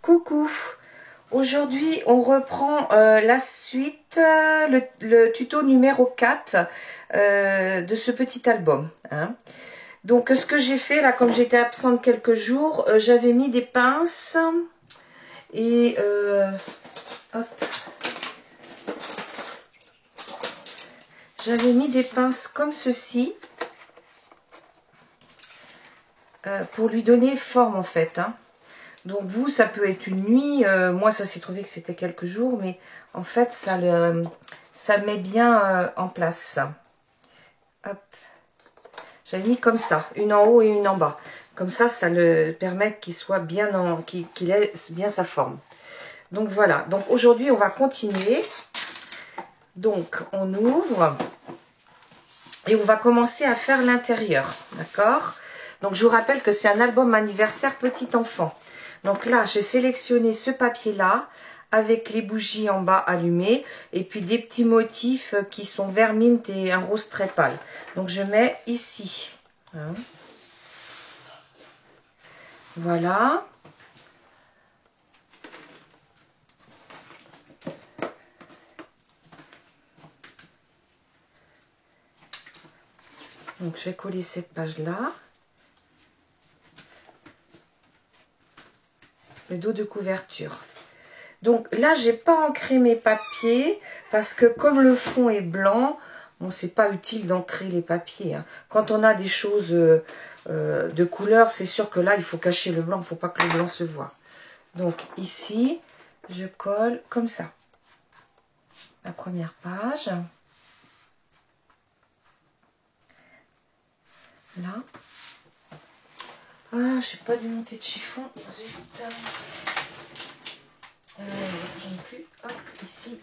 Coucou, aujourd'hui on reprend la suite, le tuto numéro 4 de ce petit album. Hein. Donc ce que j'ai fait là, comme j'étais absente quelques jours, j'avais mis des pinces et j'avais mis des pinces comme ceci pour lui donner forme en fait. Hein. Donc vous, ça peut être une nuit, moi ça s'est trouvé que c'était quelques jours, mais en fait ça met bien en place. Hop. J'avais mis comme ça, une en haut et une en bas. Comme ça le permet qu'il soit bien qu'il ait bien sa forme. Donc voilà, donc aujourd'hui on va continuer. Donc on ouvre et on va commencer à faire l'intérieur, d'accord? Donc je vous rappelle que c'est un album anniversaire petit enfant. Donc là, j'ai sélectionné ce papier-là avec les bougies en bas allumées et puis des petits motifs qui sont vert mint et un rose très pâle. Donc je mets ici. Hein. Voilà. Donc je vais coller cette page-là. Le dos de couverture. Donc là, j'ai pas ancré mes papiers parce que comme le fond est blanc, bon, c'est pas utile d'ancrer les papiers. Hein. Quand on a des choses de couleur, c'est sûr que là, il faut cacher le blanc, il faut pas que le blanc se voit. Donc ici, je colle comme ça. La première page. Là. Ah, je sais pas du monter de chiffon. Zut. J'en ai plus. Hop, ici.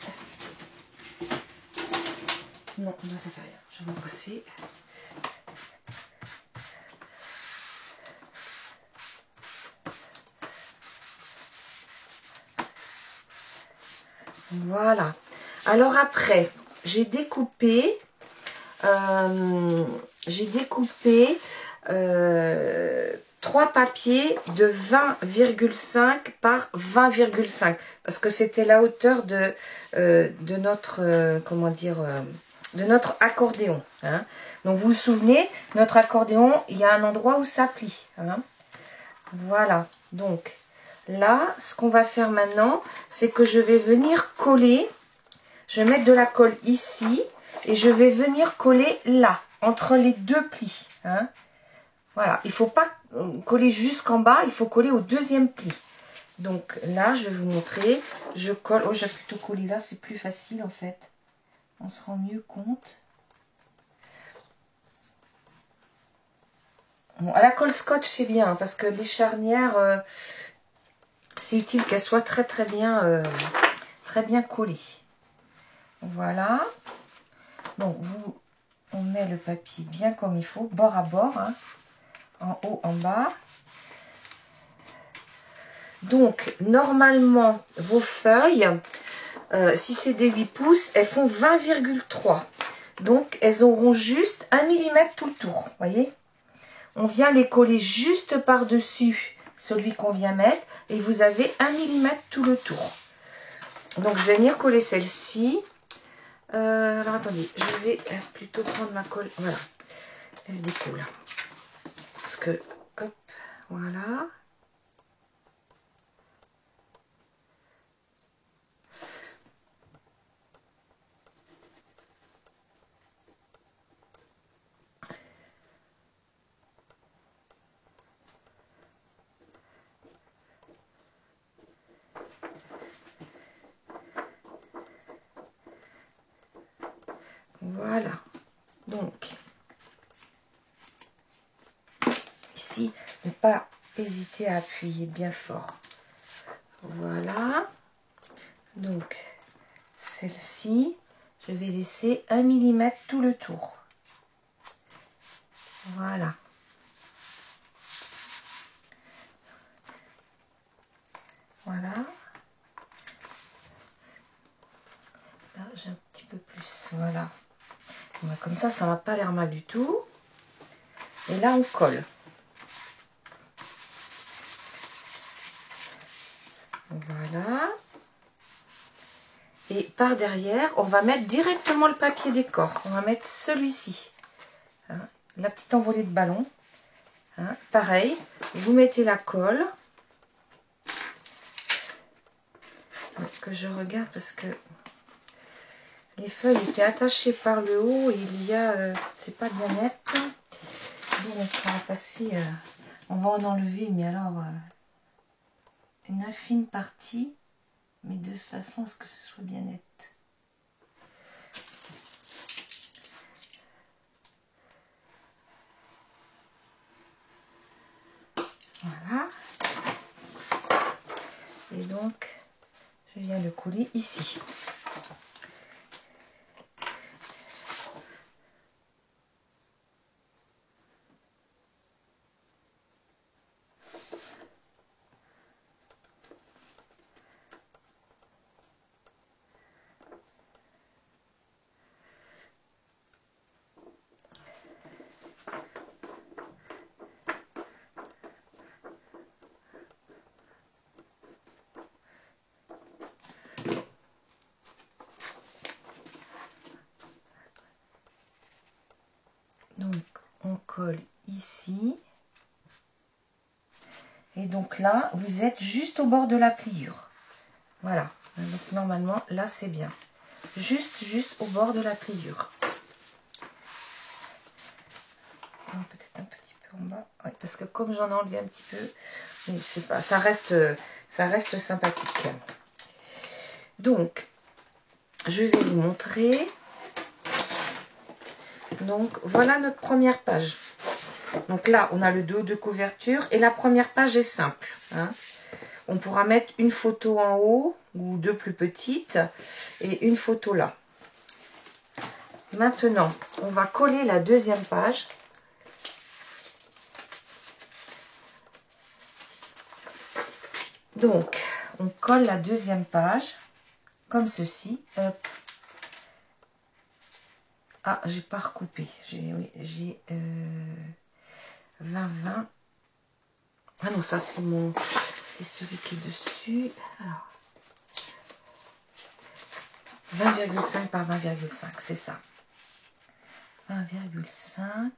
Non, ça fait rien. Je vais m'en passer. Voilà. Alors après, j'ai découpé 3 papiers de 20,5 par 20,5 parce que c'était la hauteur de notre comment dire de notre accordéon. Hein. Donc vous vous souvenez, notre accordéon, il y a un endroit où ça plie. Hein. Voilà. Donc là, ce qu'on va faire maintenant, c'est que je vais venir coller. Je vais mettre de la colle ici et je vais venir coller là, entre les deux plis. Hein. Voilà, il ne faut pas coller jusqu'en bas, il faut coller au deuxième pli. Donc là, je vais vous montrer. Je colle. Oh, j'ai plutôt collé là, c'est plus facile en fait. On se rend mieux compte. Bon, à la colle scotch, c'est bien, hein, parce que les charnières, c'est utile qu'elles soient très bien collées. Voilà. Donc, on met le papier bien comme il faut, bord à bord, hein, en haut, en bas. Donc, normalement, vos feuilles, si c'est des 8 pouces, elles font 20,3. Donc, elles auront juste 1 mm tout le tour, voyez. On vient les coller juste par-dessus celui qu'on vient mettre et vous avez 1 mm tout le tour. Donc, je vais venir coller celle-ci. Alors, attendez, je vais plutôt prendre ma colle. Voilà, elle décolle. Parce que, hop, voilà. Voilà, donc, ici, ne pas hésiter à appuyer bien fort. Voilà, donc, celle-ci, je vais laisser 1 mm tout le tour. Voilà. Voilà. Là, j'ai un petit peu plus, voilà. Comme ça n'a pas l'air mal du tout. Et là, on colle. Voilà. Et par derrière, on va mettre directement le papier décor. On va mettre celui-ci. Hein, la petite envolée de ballon. Hein, pareil, vous mettez la colle. Que je regarde parce que les feuilles étaient attachées par le haut et il y a, c'est pas bien net. Donc on va passer, on va en enlever, mais alors une infime partie, mais de façon à ce que ce soit bien net. Voilà. Et donc, je viens le coller ici. Donc, on colle ici. Et donc là, vous êtes juste au bord de la pliure. Voilà. Donc normalement, là, c'est bien. Juste au bord de la pliure. Peut-être un petit peu en bas. Oui, parce que comme j'en ai enlevé un petit peu, mais c'est pas, ça reste sympathique. Donc, je vais vous montrer. Donc, voilà notre première page. Donc là, on a le dos de couverture et la première page est simple. Hein. On pourra mettre une photo en haut ou deux plus petites et une photo là. Maintenant, on va coller la deuxième page. Donc, on colle la deuxième page comme ceci. Hop. Ah, j'ai pas recoupé. J'ai 20. Ah non, ça c'est c'est celui qui est dessus. Alors, 20,5 par 20,5, c'est ça. 20,5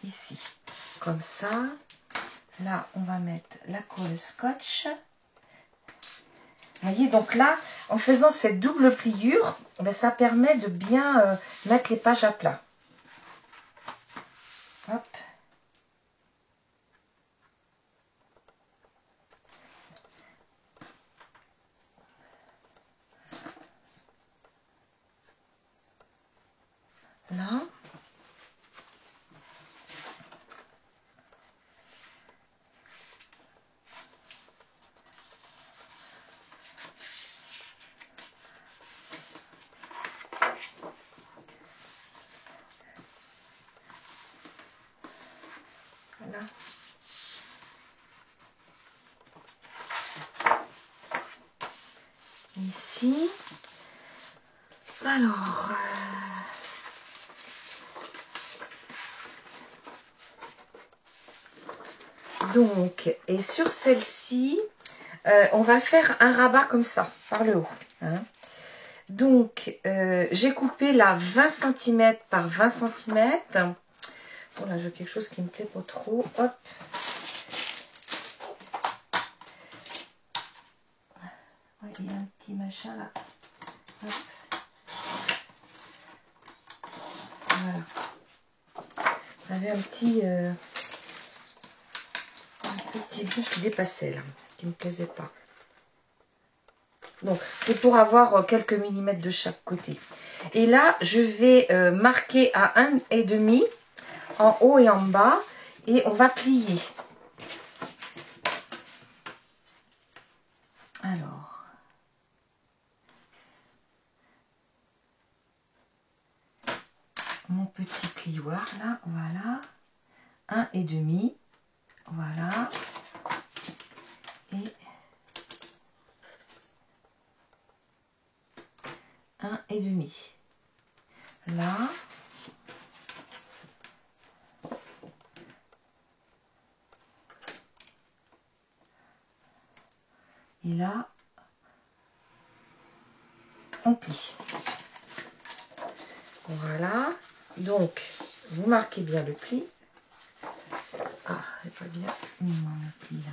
ici. Comme ça. Là, on va mettre la colle scotch. Vous voyez, donc là, en faisant cette double pliure, ben, ça permet de bien mettre les pages à plat. Hop. Là. Voilà. Ici. Alors, donc, et sur celle-ci, on va faire un rabat comme ça, par le haut. Hein. Donc, j'ai coupé là 20 cm par 20 cm. Bon, là, j'ai quelque chose qui me plaît pas trop. Hop. Ouais, il y a un petit machin là. Hop. Voilà. J'avais un petit bout qui dépassait là, qui me plaisait pas. Donc, c'est pour avoir quelques millimètres de chaque côté. Et là, je vais marquer à 1,5 en haut et en bas. Et on va plier. Alors. Mon petit plioir là, voilà. 1,5. Voilà. Et 1,5. Là. Et là, on plie. Voilà. Donc, vous marquez bien le pli. Ah, c'est pas bien. Mon pli là.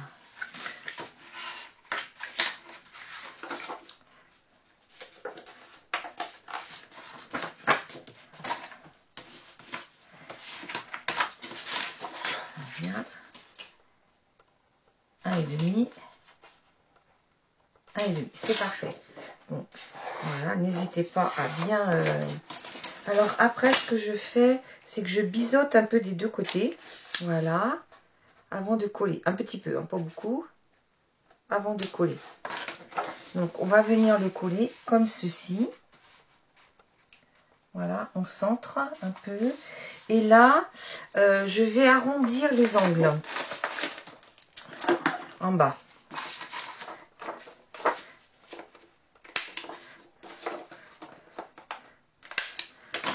Bien. 1,5. 1,5. C'est parfait. Donc, voilà. N'hésitez pas à bien... Alors, après, ce que je fais, c'est que je biseaute un peu des deux côtés. Voilà. Avant de coller. Un petit peu, hein, pas beaucoup. Avant de coller. Donc, on va venir le coller comme ceci. Voilà, on centre un peu. Et là, je vais arrondir les angles. En bas.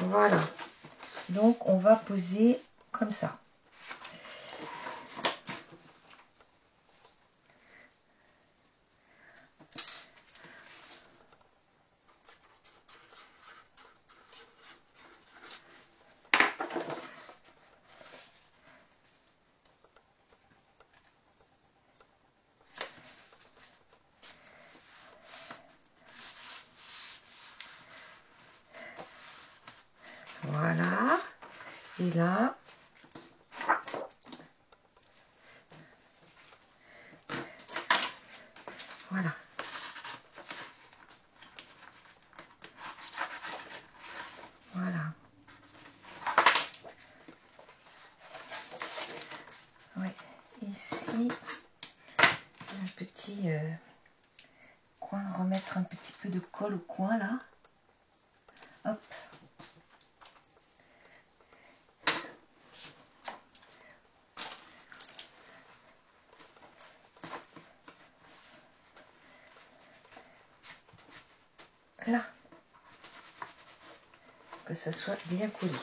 Voilà. Donc, on va poser comme ça. Voilà. Et là, voilà. Voilà. Ouais. Ici, un petit coin, remettre un petit peu de colle au coin là. Hop. Là, que ça soit bien collé.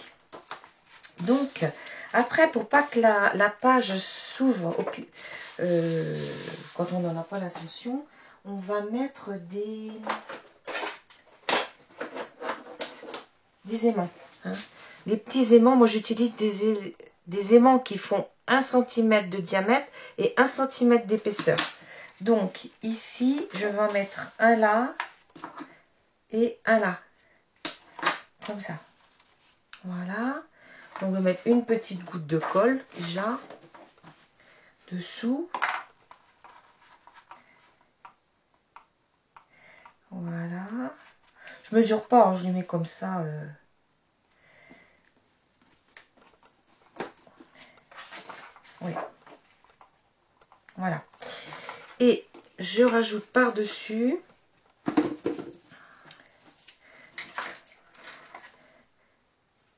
Donc, après, pour pas que la page s'ouvre quand on n'en a pas l'intention, on va mettre des aimants. Hein. Des petits aimants. Moi, j'utilise des aimants qui font 1 cm de diamètre et 1 cm d'épaisseur. Donc, ici, je vais en mettre un là et un là. Comme ça. Voilà. On va mettre une petite goutte de colle déjà dessous. Voilà. Je mesure pas, hein, je les mets comme ça. Oui. Voilà. Et je rajoute par-dessus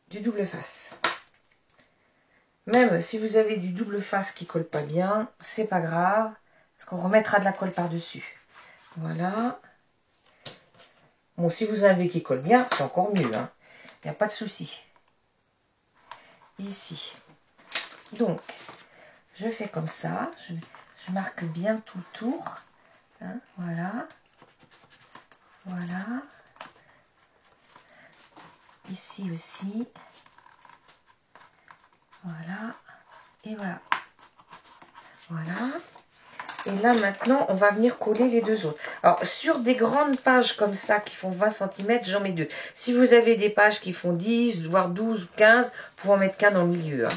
du double face. Même si vous avez du double face qui colle pas bien, c'est pas grave, parce qu'on remettra de la colle par-dessus. Voilà. Bon, si vous avez qui colle bien, c'est encore mieux. Hein. Il n'y a pas de souci. Ici. Donc, je fais comme ça. Je marque bien tout le tour. Hein, voilà. Voilà. Ici aussi. Voilà. Et voilà. Voilà. Et là, maintenant, on va venir coller les deux autres. Alors, sur des grandes pages comme ça, qui font 20 cm, j'en mets deux. Si vous avez des pages qui font 10, voire 12 ou 15, vous pouvez en mettre qu'un dans le milieu. Hein.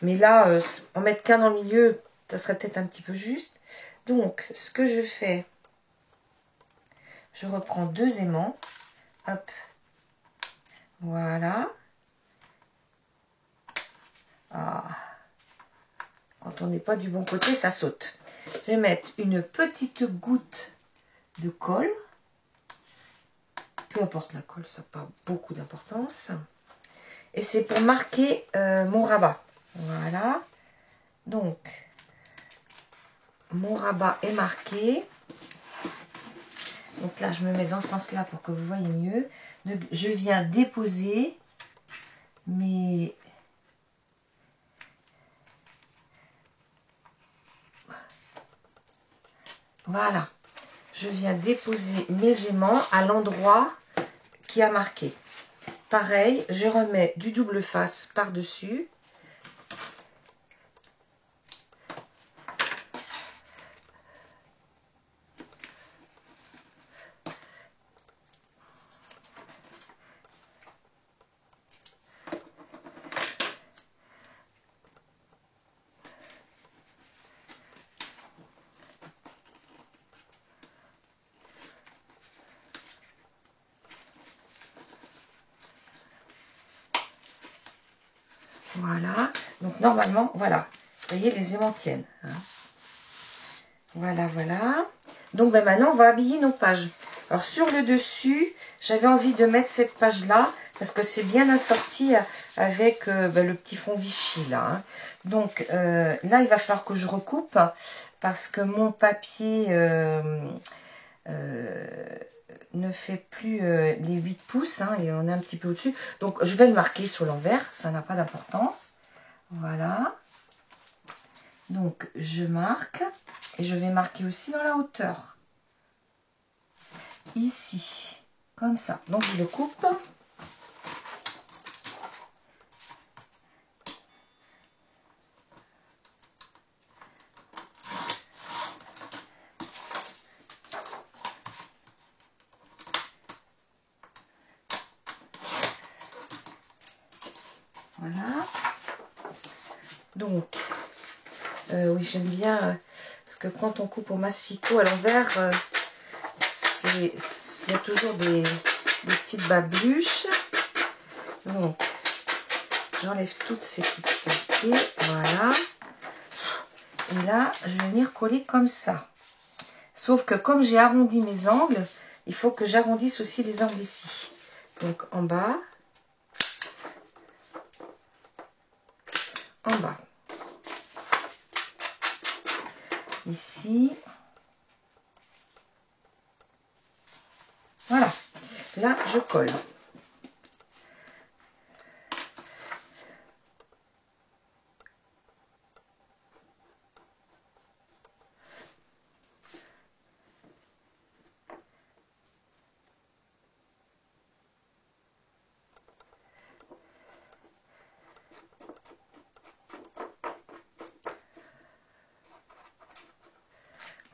Mais là, en mettre qu'un dans le milieu, ça serait peut-être un petit peu juste. Donc, ce que je fais, je reprends deux aimants. Hop. Voilà. Ah. Quand on n'est pas du bon côté, ça saute. Je vais mettre une petite goutte de colle. Peu importe la colle, ça n'a pas beaucoup d'importance. Et c'est pour marquer mon rabat. Voilà. Donc, mon rabat est marqué. Donc là, je me mets dans ce sens-là pour que vous voyez mieux. Donc, je viens déposer mes... Voilà. Je viens déposer mes aimants à l'endroit qui a marqué. Pareil, je remets du double face par-dessus. Voilà, donc normalement, voilà, vous voyez, les aimants tiennent. Hein. Voilà, voilà. Donc ben, maintenant, on va habiller nos pages. Alors sur le dessus, j'avais envie de mettre cette page-là, parce que c'est bien assorti avec ben, le petit fond Vichy, là. Hein. Donc là, il va falloir que je recoupe, parce que mon papier... ne fait plus les 8 pouces hein, et on est un petit peu au-dessus. Donc je vais le marquer sur l'envers, ça n'a pas d'importance. Voilà. Donc je marque et je vais marquer aussi dans la hauteur. Ici, comme ça. Donc je le coupe. Voilà. Donc, oui, j'aime bien, parce que quand on coupe au massicot à l'envers, il y a toujours des petites babluches. Donc, j'enlève toutes ces petites saletés. Voilà. Et là, je vais venir coller comme ça. Sauf que comme j'ai arrondi mes angles, il faut que j'arrondisse aussi les angles ici. Donc, en bas. En bas. Ici. Voilà. Là, je colle.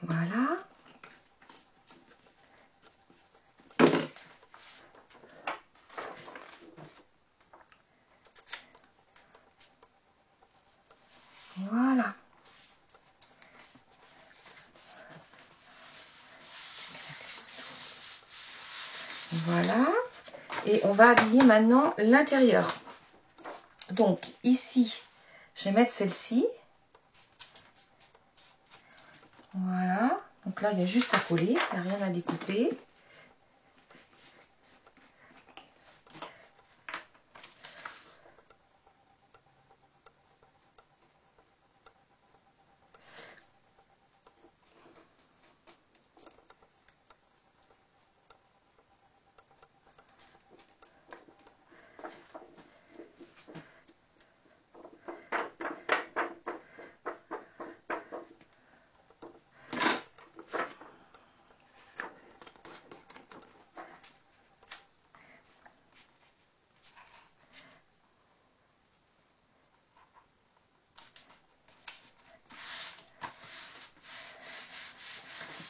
Voilà. Voilà. Voilà. Et on va habiller maintenant l'intérieur. Donc ici, je vais mettre celle-ci. Voilà. Donc là, il y a juste à coller. Il n'y a rien à découper.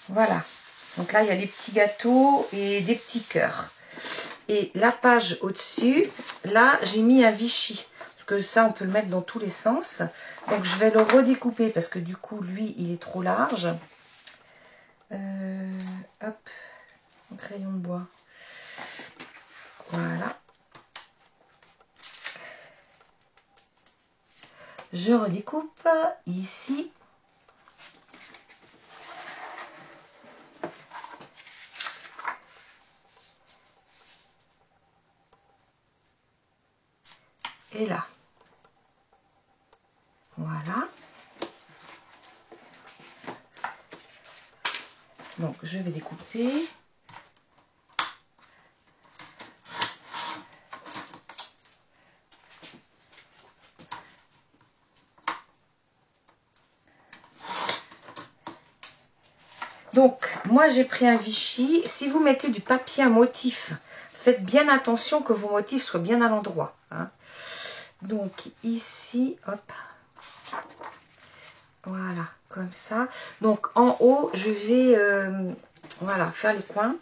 Voilà. Donc là, il y a des petits gâteaux et des petits cœurs. Et la page au-dessus, là, j'ai mis un Vichy. Parce que ça, on peut le mettre dans tous les sens. Donc, je vais le redécouper parce que du coup, lui, il est trop large. Hop, un crayon de bois. Voilà. Je redécoupe ici. Et là. Voilà. Donc, je vais découper. Donc, moi, j'ai pris un Vichy. Si vous mettez du papier à motif faites bien attention que vos motifs soient bien à l'endroit, hein. Donc ici, hop, voilà, comme ça. Donc en haut, je vais voilà, faire les coins.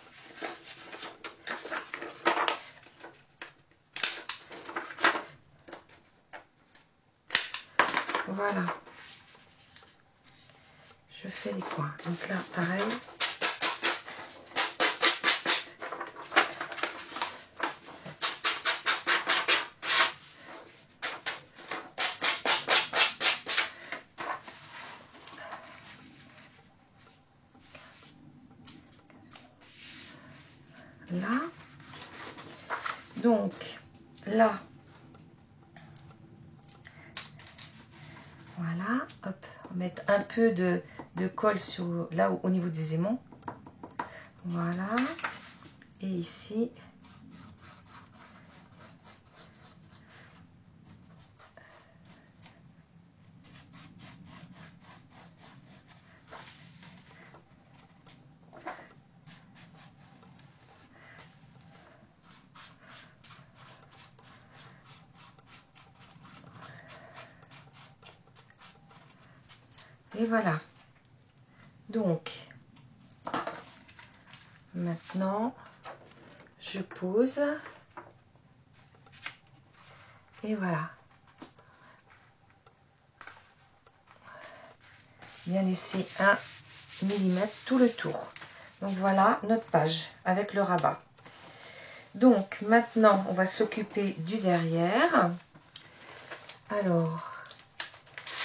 Voilà. Je fais les coins. Donc là, pareil. Là. Donc, là. Voilà. Hop. On va mettre un peu de colle sur, là au niveau des aimants. Voilà. Et ici. Et voilà. Donc, maintenant, je pose. Et voilà. Bien laisser 1 mm tout le tour. Donc voilà notre page avec le rabat. Donc maintenant, on va s'occuper du derrière. Alors,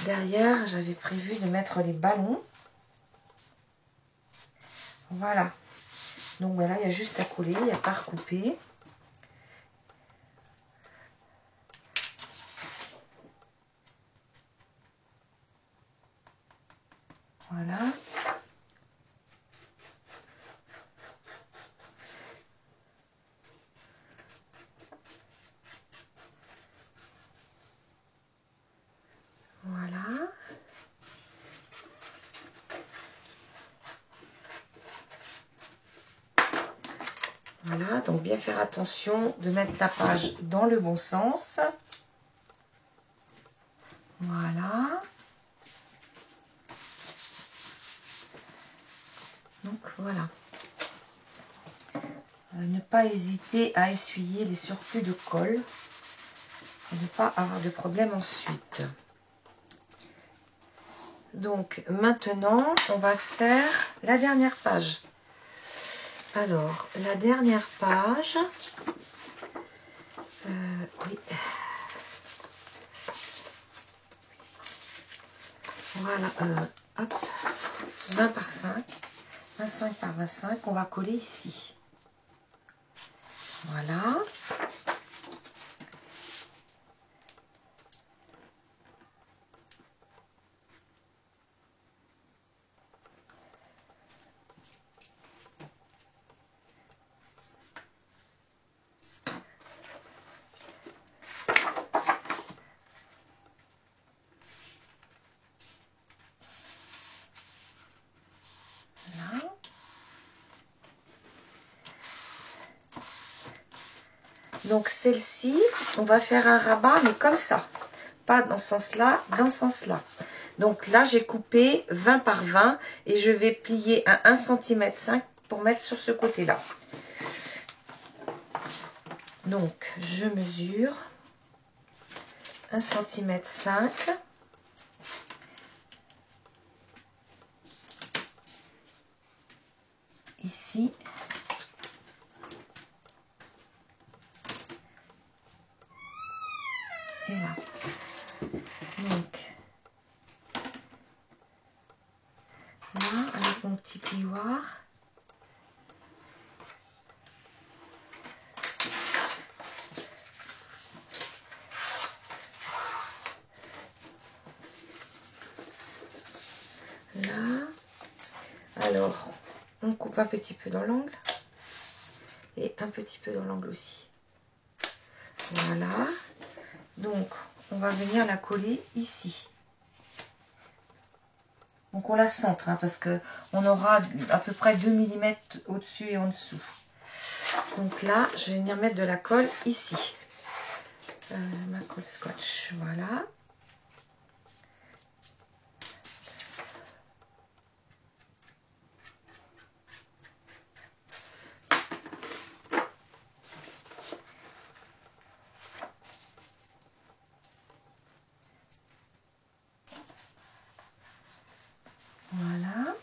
derrière, j'avais prévu de mettre les ballons. Voilà. Donc voilà, il y a juste à coller, il n'y a pas à recouper. Voilà. Voilà. Voilà, donc bien faire attention de mettre la page dans le bon sens. Voilà. Donc voilà. Ne pas hésiter à essuyer les surplus de colle pour ne pas avoir de problème ensuite. Donc maintenant, on va faire la dernière page. Alors, la dernière page, oui. Voilà, hop, 20 par 5, 25 par 25, on va coller ici. Voilà. Donc celle-ci, on va faire un rabat, mais comme ça. Pas dans ce sens-là, dans ce sens-là. Donc là, j'ai coupé 20 par 20 et je vais plier à 1,5 cm pour mettre sur ce côté-là. Donc, je mesure 1,5 cm. Ici. Et là. Donc, là, avec mon petit plioir. Là. Alors, on coupe un petit peu dans l'angle. Et un petit peu dans l'angle aussi. Voilà. Donc, on va venir la coller ici. Donc, on la centre, hein, parce que on aura à peu près 2 mm au-dessus et en dessous. Donc là, je vais venir mettre de la colle ici. Ma colle scotch, voilà. Voilà.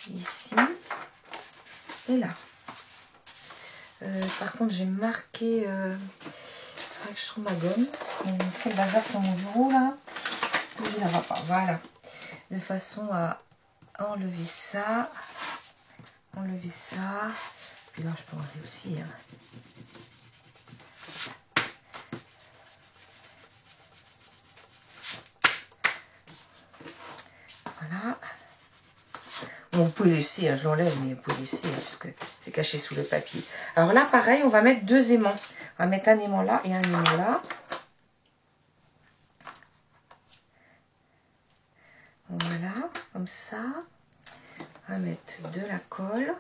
Ici et là. Par contre, j'ai marqué. Faudrait que je trouve ma gomme. On fait le bazar sur mon bureau là. Je la vois pas. Voilà. De façon à enlever ça. Enlever ça. Puis là, je peux enlever aussi. Hein. Voilà. Bon, vous pouvez laisser, hein, je l'enlève, mais vous pouvez laisser, hein, parce que c'est caché sous le papier. Alors là, pareil, on va mettre 2 aimants. On va mettre un aimant là et un aimant là. Voilà, comme ça. On va mettre de la colle.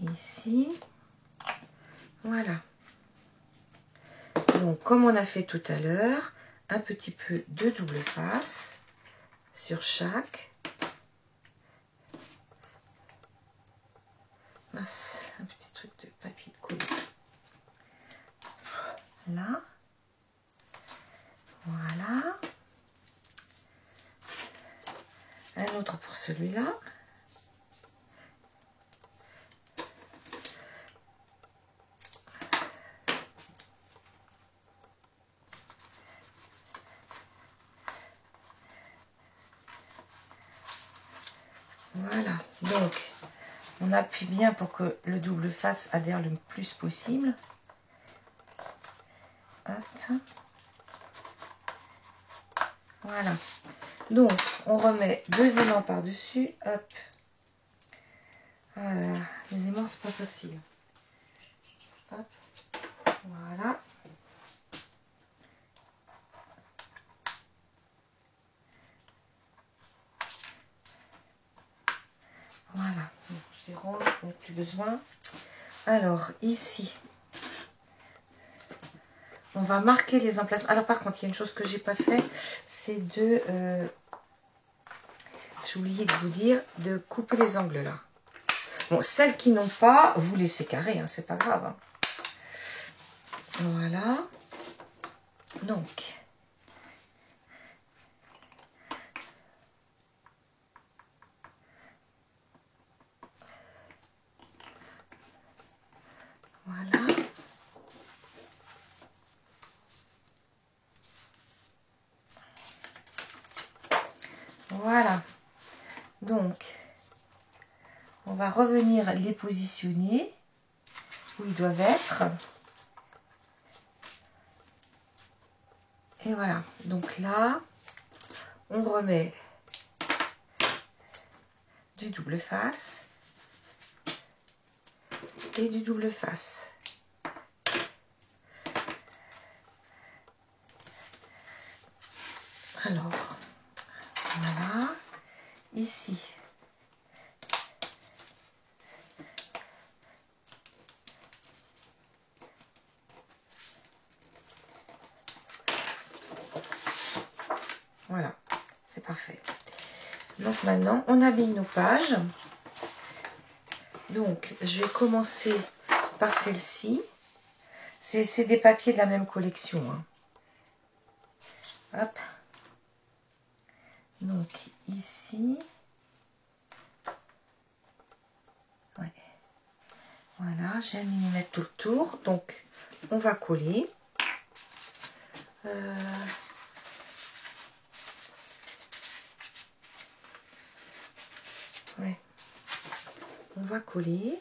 Ici. Voilà. Donc, comme on a fait tout à l'heure, un petit peu de double face sur chaque. Mince, un petit truc de papier de colle. Là. Voilà. Un autre pour celui-là. Voilà, donc on appuie bien pour que le double face adhère le plus possible. Hop. Voilà, donc on remet 2 aimants par-dessus. Hop. Voilà, les aimants c'est pas facile. Hop. Voilà. Voilà, donc, je les range, on n'a plus besoin. Alors ici, on va marquer les emplacements. Alors par contre, il y a une chose que j'ai pas fait, c'est de, j'ai oublié de vous dire, de couper les angles là. Bon, celles qui n'ont pas, vous laissez carré, hein, c'est pas grave. Hein. Voilà. Donc, voilà. Voilà. Donc, on va revenir les positionner où ils doivent être. Et voilà. Donc là, on remet du double face et du double face. Alors, voilà. Ici. Voilà, c'est parfait. Donc maintenant, on habille nos pages. Donc, je vais commencer par celle-ci. C'est des papiers de la même collection. Hein. Hop. Donc, ici. Ouais. Voilà, j'ai mis mettre tout le tour. Donc, on va coller. Ouais. On va coller.